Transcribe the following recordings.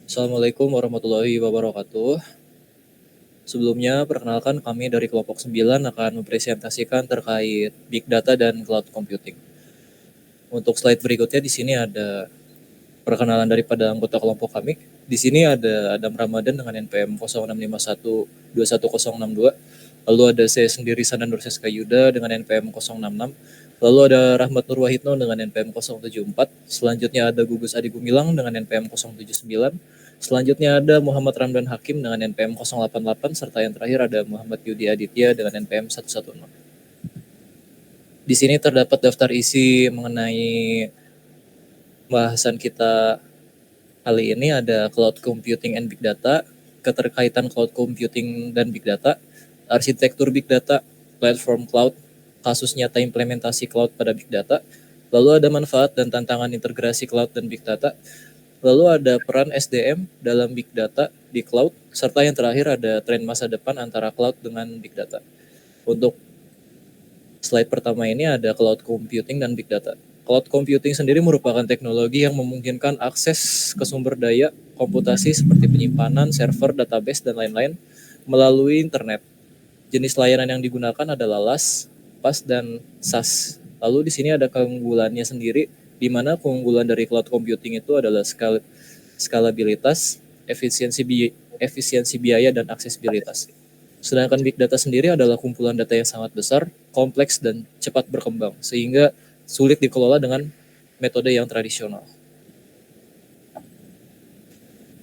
Assalamualaikum warahmatullahi wabarakatuh. Sebelumnya, perkenalkan kami dari kelompok 9 akan mempresentasikan terkait Big Data dan Cloud Computing. Untuk slide berikutnya di sini ada perkenalan daripada anggota kelompok kami. Di sini ada Adam Ramadan dengan NPM 0651211062. Lalu ada saya sendiri Sanan Nurseska Yuda dengan NPM 066. Lalu ada Rahmat Nur Wahidno dengan NPM 074. Selanjutnya ada Gugus Adi Gumilang dengan NPM 079. Selanjutnya ada Muhammad Ramdan Hakim dengan NPM 088. Serta yang terakhir ada Muhammad Yudi Aditya dengan NPM 110. Di sini terdapat daftar isi mengenai bahasan kita kali ini. Ada Cloud Computing and Big Data, keterkaitan Cloud Computing dan Big Data, arsitektur Big Data, platform cloud, kasus nyata implementasi cloud pada Big Data, lalu ada manfaat dan tantangan integrasi cloud dan Big Data, lalu ada peran SDM dalam Big Data di cloud, serta yang terakhir ada tren masa depan antara cloud dengan Big Data. Untuk slide pertama ini ada Cloud Computing dan Big Data. Cloud Computing sendiri merupakan teknologi yang memungkinkan akses ke sumber daya komputasi seperti penyimpanan, server, database, dan lain-lain melalui internet. Jenis layanan yang digunakan adalah LAS, PaaS, dan SaaS. Lalu di sini ada keunggulannya sendiri, di mana keunggulan dari cloud computing itu adalah skalabilitas, efisiensi biaya, dan aksesibilitas. Sedangkan Big Data sendiri adalah kumpulan data yang sangat besar, kompleks, dan cepat berkembang, sehingga sulit dikelola dengan metode yang tradisional.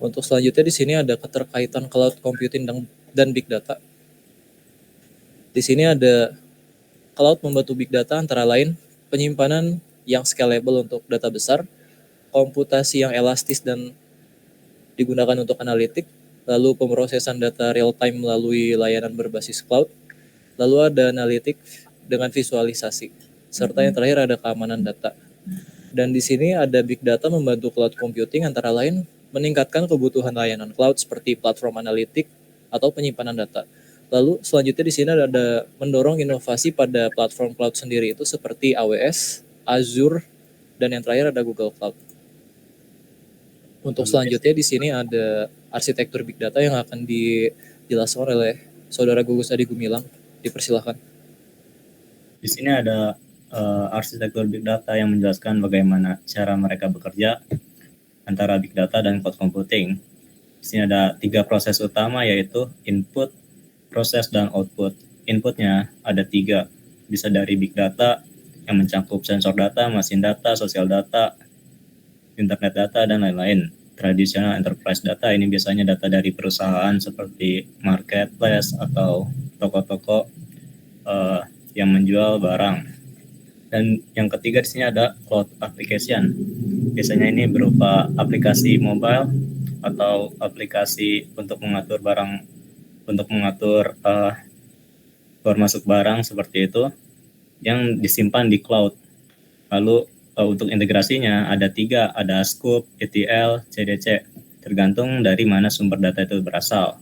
Untuk selanjutnya di sini ada keterkaitan cloud computing dan Big Data. Di sini ada cloud membantu Big Data antara lain penyimpanan yang scalable untuk data besar, komputasi yang elastis dan digunakan untuk analitik, lalu pemrosesan data real time melalui layanan berbasis cloud, lalu ada analitik dengan visualisasi, serta yang terakhir ada keamanan data. Dan di sini ada Big Data membantu cloud computing antara lain meningkatkan kebutuhan layanan cloud seperti platform analitik atau penyimpanan data. Lalu selanjutnya di sini ada mendorong inovasi pada platform cloud sendiri itu seperti AWS, Azure, dan yang terakhir ada Google Cloud. Untuk selanjutnya di sini ada arsitektur Big Data yang akan dijelaskan oleh Saudara Gugus Adi Gumilang. Dipersilahkan. Di sini ada arsitektur Big Data yang menjelaskan bagaimana cara mereka bekerja antara Big Data dan Cloud Computing. Di sini ada 3 proses utama, yaitu input, proses, dan output. Inputnya ada 3, bisa dari Big Data yang mencakup sensor data, mesin data, sosial data, internet data, dan lain-lain. Tradisional enterprise data ini biasanya data dari perusahaan seperti marketplace atau toko-toko yang menjual barang. Dan yang ketiga di sini ada cloud application. Biasanya ini berupa aplikasi mobile atau aplikasi untuk mengatur barang, untuk mengatur keluar masuk barang seperti itu, yang disimpan di cloud. Lalu untuk integrasinya ada 3, ada scoop, ETL, CDC, tergantung dari mana sumber data itu berasal.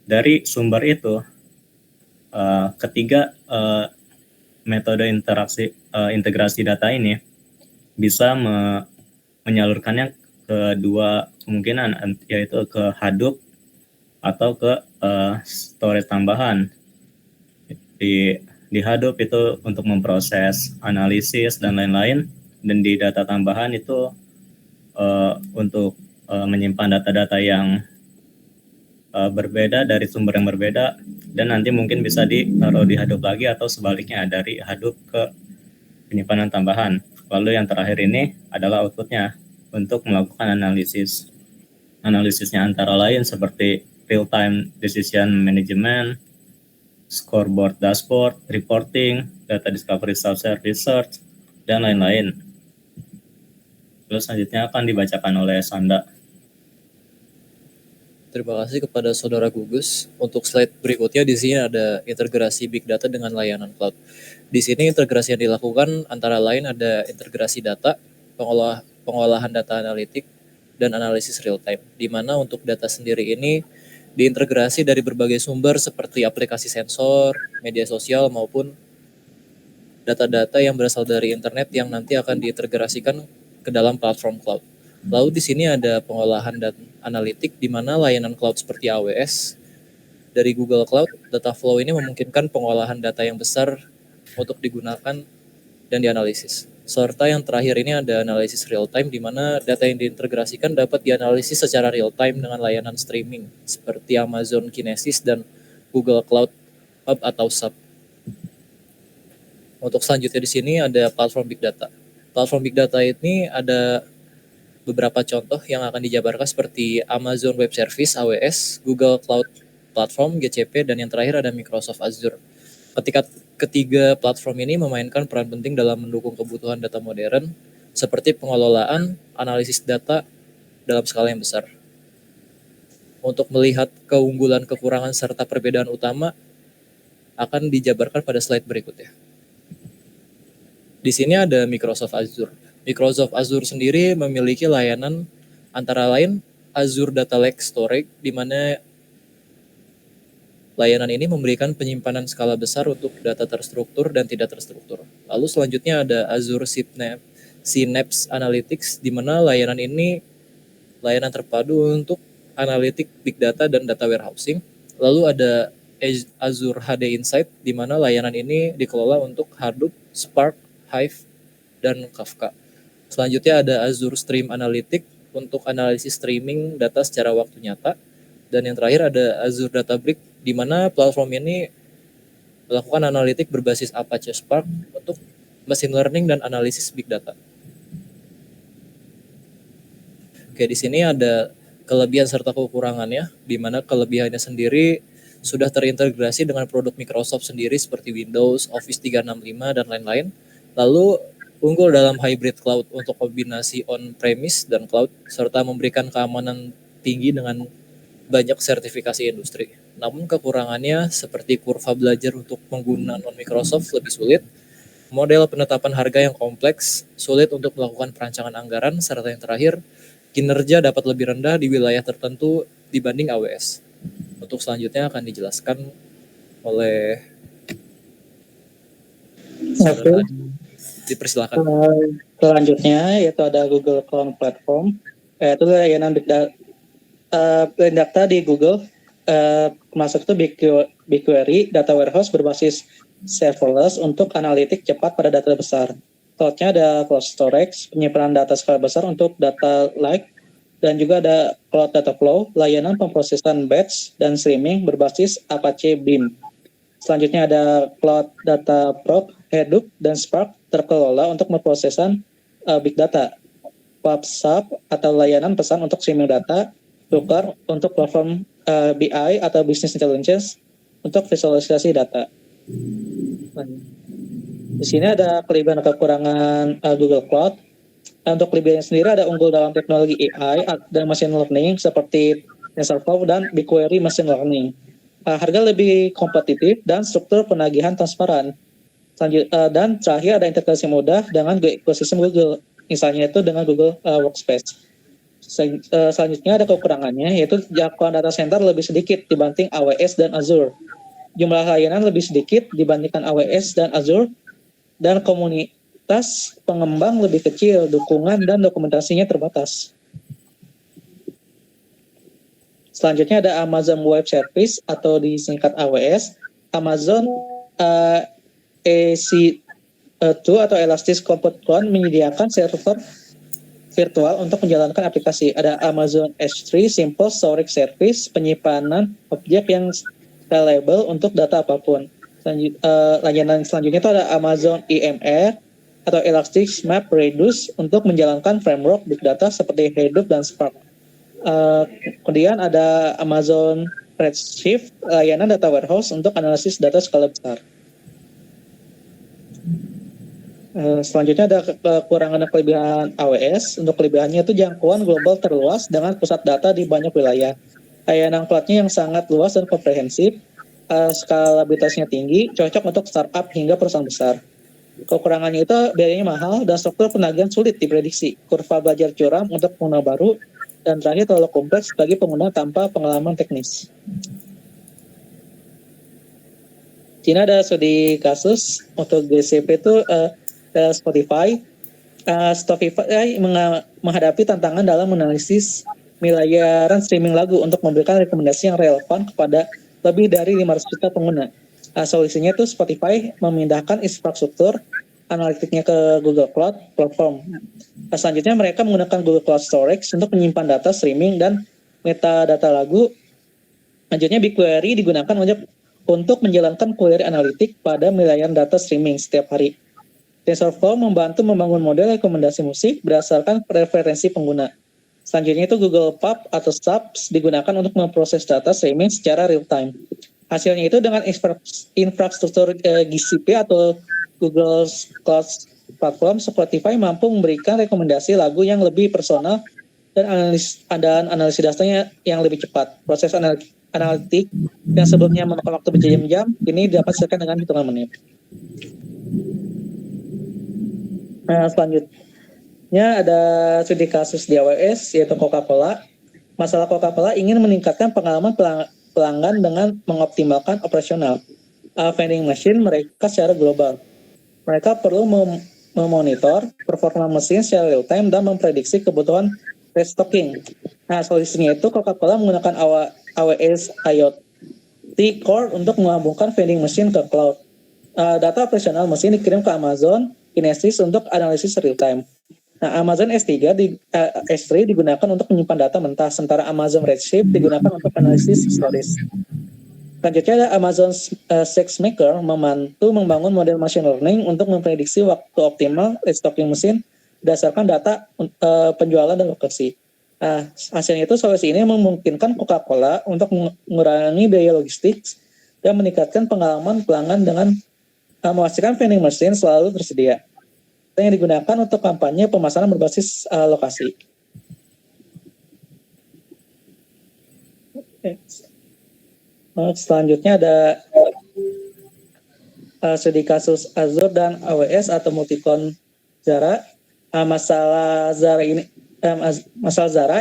Dari sumber itu, ketiga metode integrasi data ini bisa menyalurkannya ke 2 kemungkinan, yaitu ke Hadoop atau ke storage tambahan. Di Hadoop itu untuk memproses analisis dan lain-lain, dan di data tambahan itu untuk menyimpan data-data yang berbeda dari sumber yang berbeda, dan nanti mungkin bisa ditaruh di Hadoop lagi atau sebaliknya dari Hadoop ke penyimpanan tambahan. Lalu yang terakhir ini adalah outputnya untuk melakukan analisis. Analisisnya antara lain seperti real-time decision management, scoreboard dashboard, reporting, data discovery self-service research, dan lain-lain. Terus selanjutnya akan dibacakan oleh Sanda. Terima kasih kepada Saudara Gugus. Untuk slide berikutnya di sini ada integrasi Big Data dengan layanan cloud. Di sini integrasi yang dilakukan antara lain ada integrasi data, pengolahan data analitik, dan analisis real time. Di mana untuk data sendiri ini diintegrasi dari berbagai sumber seperti aplikasi sensor, media sosial, maupun data-data yang berasal dari internet yang nanti akan diintegrasikan ke dalam platform cloud. Lalu di sini ada pengolahan dan analitik di mana layanan cloud seperti AWS dari Google Cloud, data flow ini memungkinkan pengolahan data yang besar untuk digunakan dan dianalisis. Serta yang terakhir ini ada analisis real time di mana data yang diintegrasikan dapat dianalisis secara real time dengan layanan streaming seperti Amazon Kinesis dan Google Cloud Hub atau SAP. Untuk selanjutnya di sini ada platform big data. Platform big data ini ada beberapa contoh yang akan dijabarkan seperti Amazon Web Service (AWS), Google Cloud Platform (GCP), dan yang terakhir ada Microsoft Azure. Ketiga platform ini memainkan peran penting dalam mendukung kebutuhan data modern seperti pengelolaan, analisis data dalam skala yang besar. Untuk melihat keunggulan, kekurangan, serta perbedaan utama akan dijabarkan pada slide berikutnya. Di sini ada Microsoft Azure. Microsoft Azure sendiri memiliki layanan antara lain Azure Data Lake Storage, di mana layanan ini memberikan penyimpanan skala besar untuk data terstruktur dan tidak terstruktur. Lalu selanjutnya ada Azure Synapse Analytics, di mana layanan ini layanan terpadu untuk analitik big data dan data warehousing. Lalu ada Azure HD Insight, di mana layanan ini dikelola untuk Hadoop, Spark, Hive, dan Kafka. Selanjutnya ada Azure Stream Analytics untuk analisis streaming data secara waktu nyata. Dan yang terakhir ada Azure Databricks, di mana platform ini melakukan analitik berbasis Apache Spark untuk machine learning dan analisis big data. Oke, di sini ada kelebihan serta kekurangannya, di mana kelebihannya sendiri sudah terintegrasi dengan produk Microsoft sendiri seperti Windows, Office 365, dan lain-lain. Lalu unggul dalam hybrid cloud untuk kombinasi on-premise dan cloud, serta memberikan keamanan tinggi dengan banyak sertifikasi industri. Namun kekurangannya seperti kurva belajar untuk pengguna non-Microsoft lebih sulit, model penetapan harga yang kompleks, sulit untuk melakukan perancangan anggaran, serta yang terakhir, kinerja dapat lebih rendah di wilayah tertentu dibanding AWS. Untuk selanjutnya akan dijelaskan oleh saudara. Dipersilakan. Selanjutnya yaitu ada Google Cloud Platform, yaitu layanan big data di Google, masuk itu BigQuery, data warehouse berbasis serverless untuk analitik cepat pada data besar. Cloud-nya ada Cloud Storage, penyimpanan data skala besar untuk data lake, dan juga ada Cloud Data Flow, layanan pemrosesan batch dan streaming berbasis Apache Beam. Selanjutnya ada Cloud Data Prop, Hadoop, dan Spark terkelola untuk memprosesan big data. PubSub atau layanan pesan untuk streaming data, Looker untuk platform BI atau Business Intelligence untuk visualisasi data. Di sini ada kelebihan dan kekurangan Google Cloud. Untuk kelebihannya sendiri ada unggul dalam teknologi AI dan machine learning seperti TensorFlow dan BigQuery machine learning. Harga lebih kompetitif dan struktur penagihan transparan. Dan terakhir ada integrasi mudah dengan ekosistem Google, misalnya itu dengan Google Workspace. Selanjutnya ada kekurangannya, yaitu jangkauan data center lebih sedikit dibanding AWS dan Azure. Jumlah layanan lebih sedikit dibandingkan AWS dan Azure, dan komunitas pengembang lebih kecil, dukungan dan dokumentasinya terbatas. Selanjutnya ada Amazon Web Service atau disingkat AWS. Amazon EC2 atau Elastic Compute Cloud menyediakan server virtual untuk menjalankan aplikasi. Ada Amazon S3 Simple Storage Service, penyimpanan objek yang scalable untuk data apapun. Layanan selanjutnya itu ada Amazon EMR atau Elastic MapReduce untuk menjalankan framework big data seperti Hadoop dan Spark. Kemudian ada Amazon Redshift, layanan data warehouse untuk analisis data skala besar. Selanjutnya ada kekurangan dan kelebihan AWS. Untuk kelebihannya itu jangkauan global terluas dengan pusat data di banyak wilayah. Layanan cloud-nya yang sangat luas dan komprehensif, skalabilitasnya tinggi, cocok untuk startup hingga perusahaan besar. Kekurangannya itu biayanya mahal dan struktur penagihan sulit diprediksi. Kurva belajar curam untuk pengguna baru, dan terakhir terlalu kompleks bagi pengguna tanpa pengalaman teknis. Cina ada studi kasus untuk GCP itu Spotify. Spotify menghadapi tantangan dalam menganalisis miliaran streaming lagu untuk memberikan rekomendasi yang relevan kepada lebih dari 500 juta pengguna. Solusinya itu Spotify memindahkan infrastruktur analitiknya ke Google Cloud Platform. Selanjutnya mereka menggunakan Google Cloud Storage untuk menyimpan data streaming dan metadata lagu. Selanjutnya BigQuery digunakan untuk menjalankan query analitik pada miliaran data streaming setiap hari. TensorFlow membantu membangun model rekomendasi musik berdasarkan preferensi pengguna. Selanjutnya itu Google Pub atau Subs digunakan untuk memproses data streaming secara real time. Hasilnya itu dengan infrastruktur GCP atau Google Cloud Platform, Spotify mampu memberikan rekomendasi lagu yang lebih personal dan analisis datanya yang lebih cepat. Proses analitik yang sebelumnya memakan waktu berjam-jam ini dapat diselesaikan dengan hitungan menit. Selanjutnya ada studi kasus di AWS yaitu Coca-Cola. Masalah Coca-Cola ingin meningkatkan pengalaman pelanggan dengan mengoptimalkan operasional vending machine mereka secara global. Mereka perlu memonitor performa mesin secara real time dan memprediksi kebutuhan restocking. Solusinya itu Coca-Cola menggunakan AWS IoT Core untuk menghubungkan vending machine ke cloud. Data operasional mesin dikirim ke Amazon Kinesis untuk analisis real time. Amazon S3 digunakan untuk menyimpan data mentah, sementara Amazon Redshift digunakan untuk analisis historis. Selanjutnya ada Amazon SageMaker membantu membangun model machine learning untuk memprediksi waktu optimal restocking mesin berdasarkan data penjualan dan lokasi. Hasilnya itu solusi ini memungkinkan Coca-Cola untuk mengurangi biaya logistik dan meningkatkan pengalaman pelanggan dengan memastikan vending machine selalu tersedia. Yang digunakan untuk kampanye pemasaran berbasis lokasi. Selanjutnya ada studi kasus Azure dan AWS atau Multicloud Zara. Masalah Zara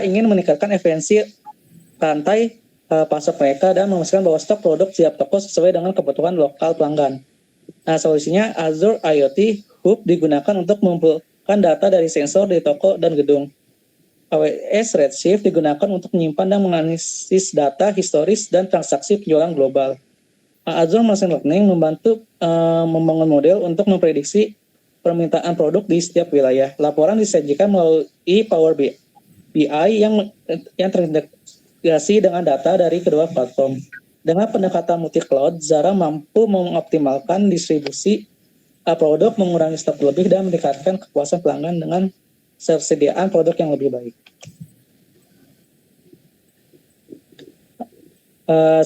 ingin meningkatkan efisiensi rantai pasok mereka dan memastikan bahwa stok produk siap toko sesuai dengan kebutuhan lokal pelanggan. Solusinya Azure IoT Hub digunakan untuk mengumpulkan data dari sensor di toko dan gedung. AWS Redshift digunakan untuk menyimpan dan menganalisis data historis dan transaksi penjualan global. Azure Machine Learning membantu membangun model untuk memprediksi permintaan produk di setiap wilayah. Laporan disajikan melalui Power BI yang terintegrasi dengan data dari kedua platform. Dengan pendekatan multi-cloud, Zara mampu mengoptimalkan distribusi produk, mengurangi stok lebih, dan meningkatkan kepuasan pelanggan dengan persediaan produk yang lebih baik.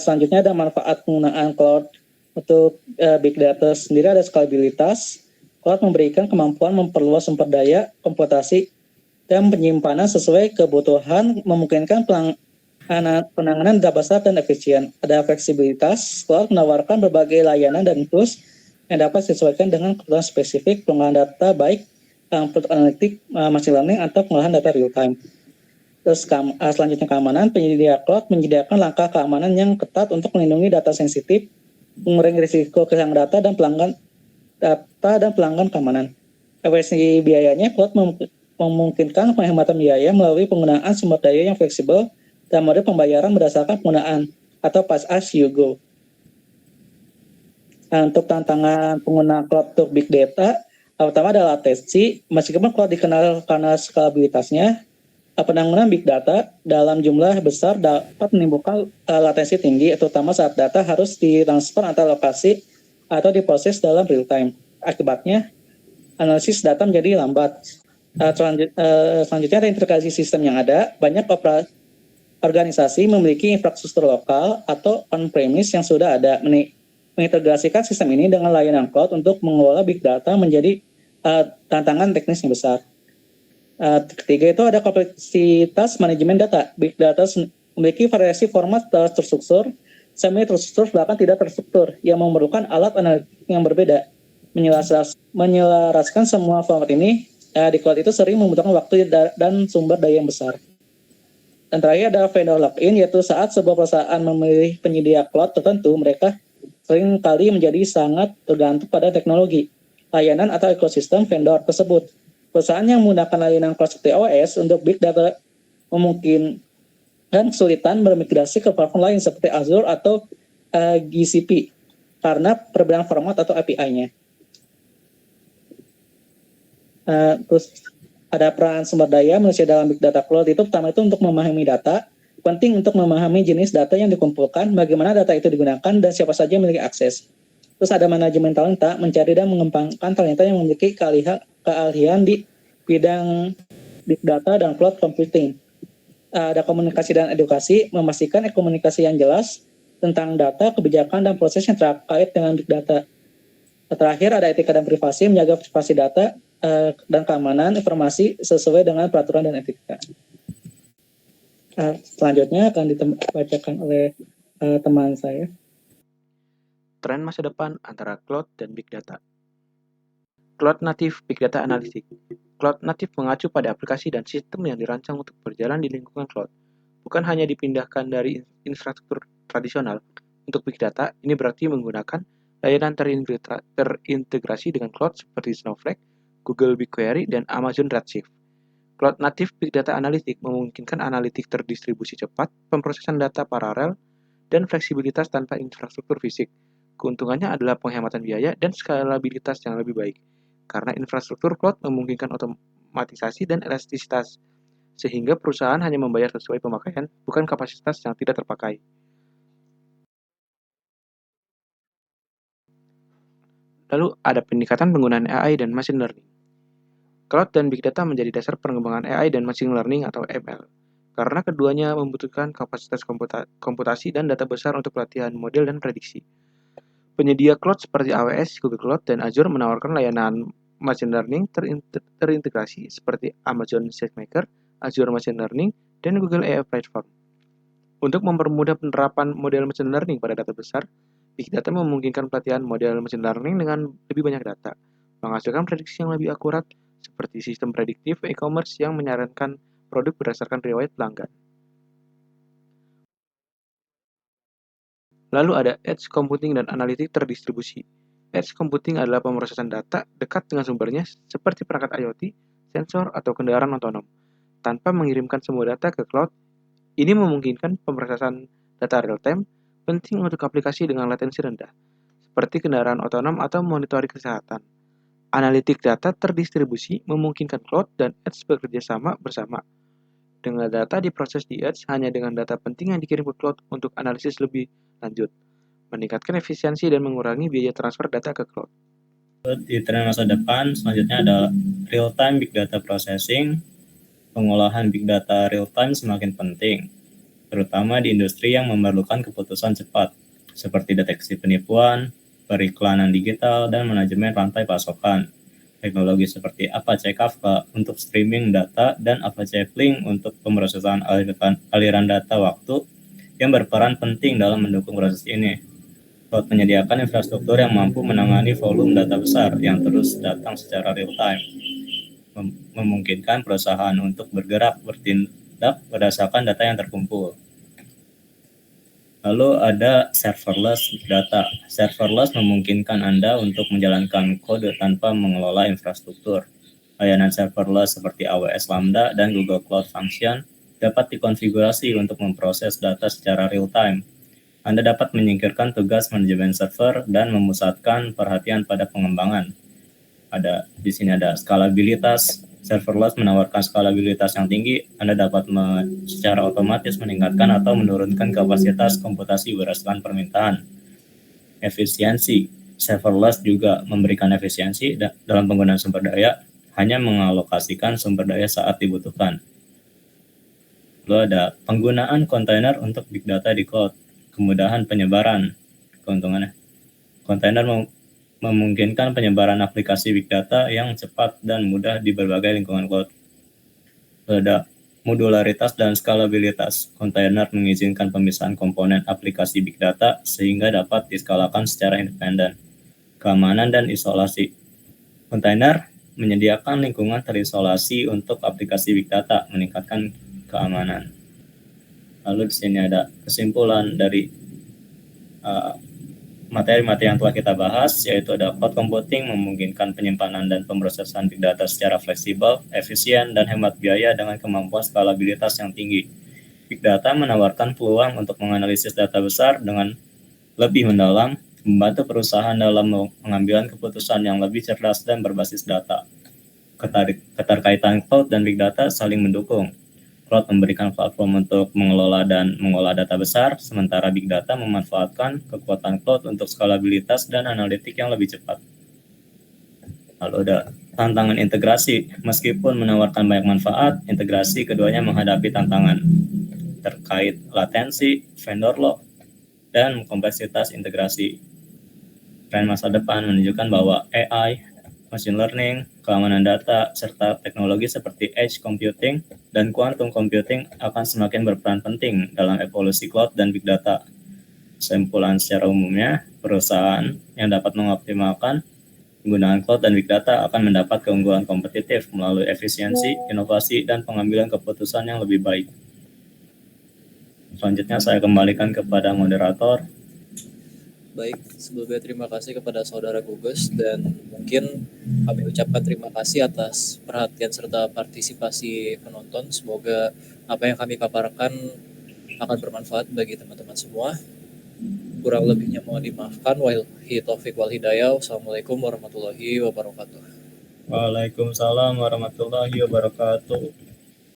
Selanjutnya ada manfaat penggunaan cloud untuk big data sendiri, ada scalabilitas. Cloud memberikan kemampuan memperluas sumber daya, komputasi, dan penyimpanan sesuai kebutuhan, memungkinkan penanganan data besar dan efisien. Ada fleksibilitas, cloud menawarkan berbagai layanan dan tools yang dapat disesuaikan dengan kebutuhan spesifik, pengolahan data baik produk analitik, machine learning, atau pengolahan data real time. Terus selanjutnya keamanan, penyedia cloud menyediakan langkah keamanan yang ketat untuk melindungi data sensitif, mengurangi risiko kehilangan data dan pelanggan keamanan. Efisiensi biayanya, cloud memungkinkan penghematan biaya melalui penggunaan sumber daya yang fleksibel dan mode pembayaran berdasarkan penggunaan atau pay as you go. Untuk tantangan pengguna cloud untuk big data, pertama adalah latensi. Meskipun cloud dikenal karena skalabilitasnya, penanganan big data dalam jumlah besar dapat menimbulkan latensi tinggi, terutama saat data harus ditransfer antar lokasi atau diproses dalam real time. Akibatnya, analisis data menjadi lambat. Selanjutnya ada integrasi sistem yang ada. Banyak organisasi memiliki infrastruktur lokal atau on-premise yang sudah ada. Mengintegrasikan sistem ini dengan layanan cloud untuk mengelola big data menjadi tantangan teknis yang besar. Ketiga itu ada kompleksitas manajemen data. Big data memiliki variasi format terstruktur, semi-terstruktur, bahkan tidak terstruktur, yang memerlukan alat analitik yang berbeda. Menyelaraskan semua format ini di cloud itu sering membutuhkan waktu dan sumber daya yang besar. Dan terakhir ada vendor lock-in, yaitu saat sebuah perusahaan memilih penyedia cloud tertentu, mereka sering kali menjadi sangat tergantung pada teknologi, layanan atau ekosistem vendor tersebut. Perusahaan yang menggunakan layanan cloud seperti AWS untuk big data memungkinkan kesulitan bermigrasi ke platform lain seperti Azure atau GCP karena perbedaan format atau API-nya. Terus ada peran sumber daya manusia dalam big data cloud itu pertama itu untuk memahami data, penting untuk memahami jenis data yang dikumpulkan, bagaimana data itu digunakan, dan siapa saja yang memiliki akses. Terus ada manajemen talenta, mencari dan mengembangkan talenta yang memiliki keahlian di bidang big data dan cloud computing. Ada komunikasi dan edukasi, memastikan komunikasi yang jelas tentang data, kebijakan, dan proses yang terkait dengan big data. Terakhir ada etika dan privasi, menjaga privasi data dan keamanan informasi sesuai dengan peraturan dan etika. Selanjutnya akan dibacakan oleh teman saya. Tren masa depan antara cloud dan big data. Cloud Native Big Data Analytics. Cloud Native mengacu pada aplikasi dan sistem yang dirancang untuk berjalan di lingkungan cloud, bukan hanya dipindahkan dari infrastruktur tradisional. Untuk big data, ini berarti menggunakan layanan terintegrasi dengan cloud seperti Snowflake, Google BigQuery, dan Amazon Redshift. Cloud Native Big Data Analytics memungkinkan analitik terdistribusi cepat, pemrosesan data paralel, dan fleksibilitas tanpa infrastruktur fisik. Keuntungannya adalah penghematan biaya dan skalabilitas yang lebih baik, karena infrastruktur cloud memungkinkan otomatisasi dan elastisitas, sehingga perusahaan hanya membayar sesuai pemakaian, bukan kapasitas yang tidak terpakai. Lalu ada peningkatan penggunaan AI dan machine learning. Cloud dan big data menjadi dasar pengembangan AI dan machine learning atau ML, karena keduanya membutuhkan kapasitas komputasi dan data besar untuk pelatihan model dan prediksi. Penyedia cloud seperti AWS, Google Cloud, dan Azure menawarkan layanan machine learning terintegrasi seperti Amazon SageMaker, Azure Machine Learning, dan Google AI Platform. Untuk mempermudah penerapan model machine learning pada data besar, big data memungkinkan pelatihan model machine learning dengan lebih banyak data, menghasilkan prediksi yang lebih akurat, seperti sistem prediktif e-commerce yang menyarankan produk berdasarkan riwayat pelanggan. Lalu ada edge computing dan analitik terdistribusi. Edge computing adalah pemrosesan data dekat dengan sumbernya seperti perangkat IoT, sensor, atau kendaraan otonom, tanpa mengirimkan semua data ke cloud. Ini memungkinkan pemrosesan data real-time, penting untuk aplikasi dengan latensi rendah, seperti kendaraan otonom atau monitoring kesehatan. Analitik data terdistribusi memungkinkan cloud dan edge bekerja sama bersama. Dengan data diproses di edge hanya dengan data penting yang dikirim ke cloud untuk analisis lebih lanjut, meningkatkan efisiensi dan mengurangi biaya transfer data ke cloud. Di tren masa depan, selanjutnya ada real-time big data processing. Pengolahan big data real-time semakin penting, terutama di industri yang memerlukan keputusan cepat, seperti deteksi penipuan, periklanan digital, dan manajemen rantai pasokan. Teknologi seperti Apache Kafka untuk streaming data dan Apache Flink untuk pemrosesan aliran data waktu yang berperan penting dalam mendukung proses ini. Cloud menyediakan infrastruktur yang mampu menangani volume data besar yang terus datang secara real-time, memungkinkan perusahaan untuk bertindak berdasarkan data yang terkumpul. Lalu ada serverless data. Serverless memungkinkan Anda untuk menjalankan kode tanpa mengelola infrastruktur. Layanan serverless seperti AWS Lambda dan Google Cloud Function dapat dikonfigurasi untuk memproses data secara real-time. Anda dapat menyingkirkan tugas manajemen server dan memusatkan perhatian pada pengembangan. Di sini ada skalabilitas. Serverless menawarkan skalabilitas yang tinggi. Anda dapat secara otomatis meningkatkan atau menurunkan kapasitas komputasi berdasarkan permintaan. Efisiensi. Serverless juga memberikan efisiensi dalam penggunaan sumber daya, hanya mengalokasikan sumber daya saat dibutuhkan. Lalu ada penggunaan kontainer untuk big data di cloud. Kemudahan penyebaran. Keuntungannya, kontainer memungkinkan penyebaran aplikasi big data yang cepat dan mudah di berbagai lingkungan cloud. Ada modularitas dan skalabilitas. Kontainer mengizinkan pemisahan komponen aplikasi big data sehingga dapat diskalakan secara independen. Keamanan dan isolasi. Kontainer menyediakan lingkungan terisolasi untuk aplikasi big data, meningkatkan keamanan. Lalu di sini ada kesimpulan dari materi-materi yang telah kita bahas, yaitu ada cloud computing memungkinkan penyimpanan dan pemrosesan big data secara fleksibel, efisien, dan hemat biaya dengan kemampuan skalabilitas yang tinggi. Big data menawarkan peluang untuk menganalisis data besar dengan lebih mendalam, membantu perusahaan dalam pengambilan keputusan yang lebih cerdas dan berbasis data. Keterkaitan cloud dan big data saling mendukung. Cloud memberikan platform untuk mengelola dan mengolah data besar, sementara big data memanfaatkan kekuatan cloud untuk skalabilitas dan analitik yang lebih cepat. Lalu ada tantangan integrasi. Meskipun menawarkan banyak manfaat, integrasi keduanya menghadapi tantangan terkait latensi, vendor lock, dan kompleksitas integrasi. Tren masa depan menunjukkan bahwa AI, machine learning, keamanan data, serta teknologi seperti edge computing dan quantum computing akan semakin berperan penting dalam evolusi cloud dan big data. Kesimpulan secara umumnya, perusahaan yang dapat mengoptimalkan penggunaan cloud dan big data akan mendapat keunggulan kompetitif melalui efisiensi, inovasi, dan pengambilan keputusan yang lebih baik. Selanjutnya saya kembalikan kepada moderator. Baik, sebelumnya terima kasih kepada saudara Gugus dan mungkin kami ucapkan terima kasih atas perhatian serta partisipasi penonton. Semoga apa yang kami paparkan akan bermanfaat bagi teman-teman semua. Kurang lebihnya mohon dimaafkan. Wabillahi taufiq wal hidayah. Wassalamualaikum warahmatullahi wabarakatuh. Waalaikumsalam warahmatullahi wabarakatuh.